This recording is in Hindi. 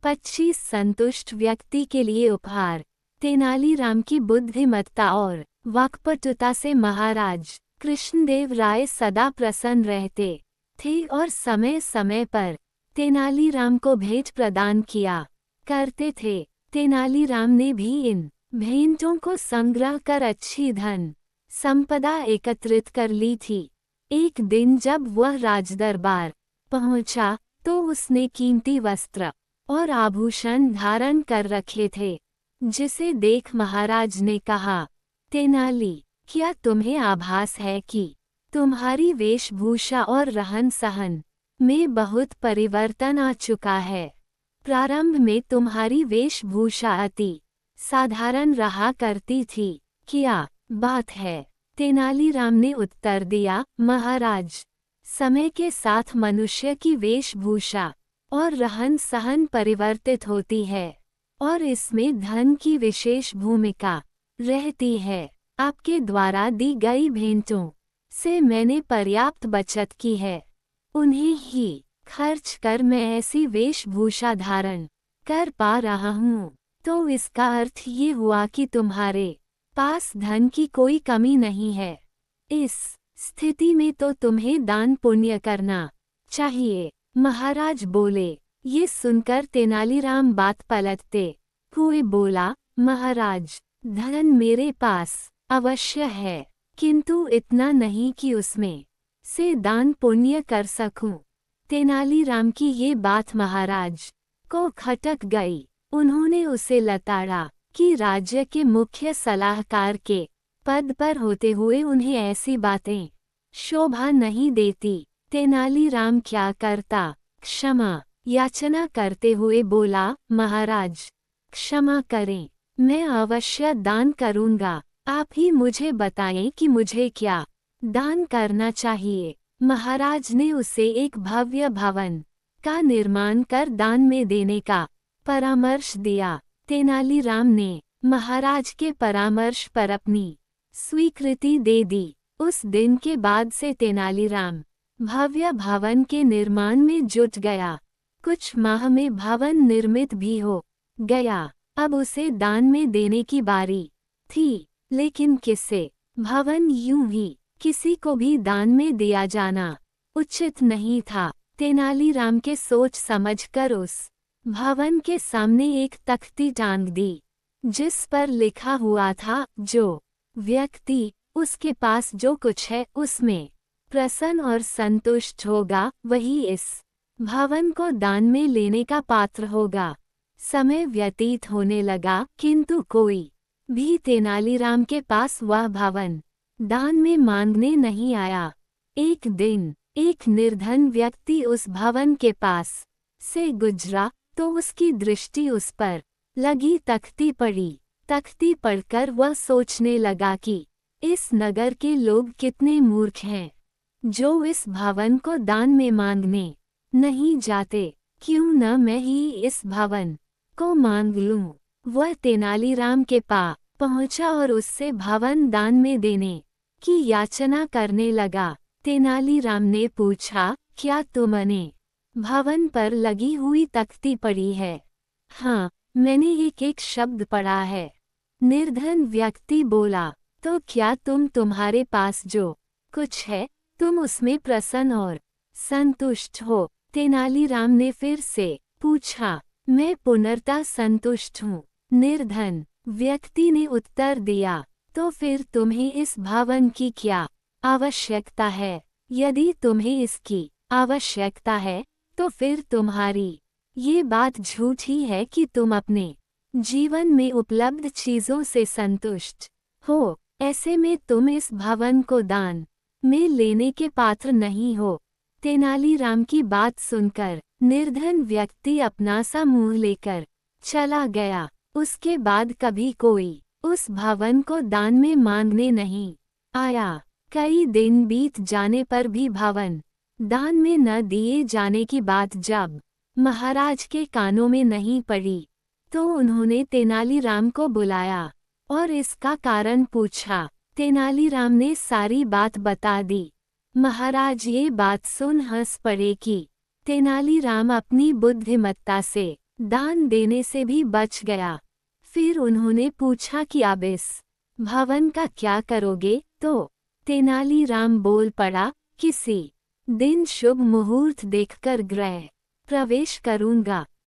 25 संतुष्ट व्यक्ति के लिए उपहार। तेनालीराम की बुद्धिमत्ता और वाक्पटुता से महाराज कृष्णदेव राय सदा प्रसन्न रहते थे और समय समय पर तेनालीराम को भेंट प्रदान किया करते थे। तेनालीराम ने भी इन भेंटों को संग्रह कर अच्छी धन संपदा एकत्रित कर ली थी। एक दिन जब वह राजदरबार पहुंचा तो उसने कीमती वस्त्र और आभूषण धारण कर रखे थे, जिसे देख महाराज ने कहा, तेनाली, क्या तुम्हें आभास है कि तुम्हारी वेशभूषा और रहन सहन में बहुत परिवर्तन आ चुका है। प्रारंभ में तुम्हारी वेशभूषा अति साधारण रहा करती थी। क्या बात है? तेनालीराम ने उत्तर दिया, महाराज, समय के साथ मनुष्य की वेशभूषा और रहन सहन परिवर्तित होती है और इसमें धन की विशेष भूमिका रहती है। आपके द्वारा दी गई भेंटों से मैंने पर्याप्त बचत की है। उन्हें ही खर्च कर मैं ऐसी वेशभूषा धारण कर पा रहा हूँ। तो इसका अर्थ ये हुआ कि तुम्हारे पास धन की कोई कमी नहीं है। इस स्थिति में तो तुम्हें दान पुण्य करना चाहिए। महाराज बोले। ये सुनकर तेनालीराम बात पलटते हुए बोला, महाराज, धन मेरे पास अवश्य है, किंतु इतना नहीं कि उसमें से दान पुण्य कर सकूं। तेनालीराम की ये बात महाराज को खटक गई। उन्होंने उसे लताड़ा कि राज्य के मुख्य सलाहकार के पद पर होते हुए उन्हें ऐसी बातें शोभा नहीं देती। तेनालीराम क्या करता, क्षमा याचना करते हुए बोला, महाराज, क्षमा करें, मैं अवश्य दान करूंगा। आप ही मुझे बताएं कि मुझे क्या दान करना चाहिए। महाराज ने उसे एक भव्य भवन का निर्माण कर दान में देने का परामर्श दिया। तेनालीराम ने महाराज के परामर्श पर अपनी स्वीकृति दे दी। उस दिन के बाद से तेनालीराम भव्य भवन के निर्माण में जुट गया। कुछ माह में भवन निर्मित भी हो गया। अब उसे दान में देने की बारी थी, लेकिन किसे भवन यूं ही किसी को भी दान में दिया जाना उचित नहीं था। तेनालीराम के सोच समझकर उस भवन के सामने एक तख्ती टांग दी, जिस पर लिखा हुआ था, जो व्यक्ति उसके पास जो कुछ है उसमें प्रसन्न और संतुष्ट होगा, वही इस भवन को दान में लेने का पात्र होगा। समय व्यतीत होने लगा, किंतु कोई भी तेनालीराम के पास वह भवन दान में मांगने नहीं आया। एक दिन एक निर्धन व्यक्ति उस भवन के पास से गुजरा तो उसकी दृष्टि उस पर लगी तख्ती पड़ी। तख्ती पढ़कर वह सोचने लगा कि इस नगर के लोग कितने मूर्ख हैं, जो इस भवन को दान में मांगने नहीं जाते। क्यों न मैं ही इस भवन को मांग लूं। वह तेनालीराम के पास पहुंचा और उससे भवन दान में देने की याचना करने लगा। तेनालीराम ने पूछा, क्या तुमने भवन पर लगी हुई तख्ती पढ़ी है? हाँ, मैंने एक एक शब्द पढ़ा है। निर्धन व्यक्ति बोला, तो क्या तुम्हारे पास जो कुछ है तुम उसमें प्रसन्न और संतुष्ट हो? तेनालीराम ने फिर से पूछा, मैं पूर्णतः संतुष्ट हूँ। निर्धन व्यक्ति ने उत्तर दिया, तो फिर तुम्हें इस भवन की क्या आवश्यकता है? यदि तुम्हें इसकी आवश्यकता है तो फिर तुम्हारी ये बात झूठी है कि तुम अपने जीवन में उपलब्ध चीजों से संतुष्ट हो। ऐसे में तुम इस भवन को दान में लेने के पात्र नहीं हो। तेनालीराम की बात सुनकर निर्धन व्यक्ति अपना सा मुंह लेकर चला गया। उसके बाद कभी कोई उस भवन को दान में मांगने नहीं आया। कई दिन बीत जाने पर भी भवन दान में न दिए जाने की बात जब महाराज के कानों में नहीं पड़ी, तो उन्होंने तेनालीराम को बुलाया और इसका कारण पूछा। तेनालीराम ने सारी बात बता दी। महाराज ये बात सुन हंस पड़े कि तेनालीराम अपनी बुद्धिमत्ता से दान देने से भी बच गया। फिर उन्होंने पूछा कि अब इस भवन का क्या करोगे? तो तेनालीराम बोल पड़ा, किसी दिन शुभ मुहूर्त देखकर गृह प्रवेश करूंगा।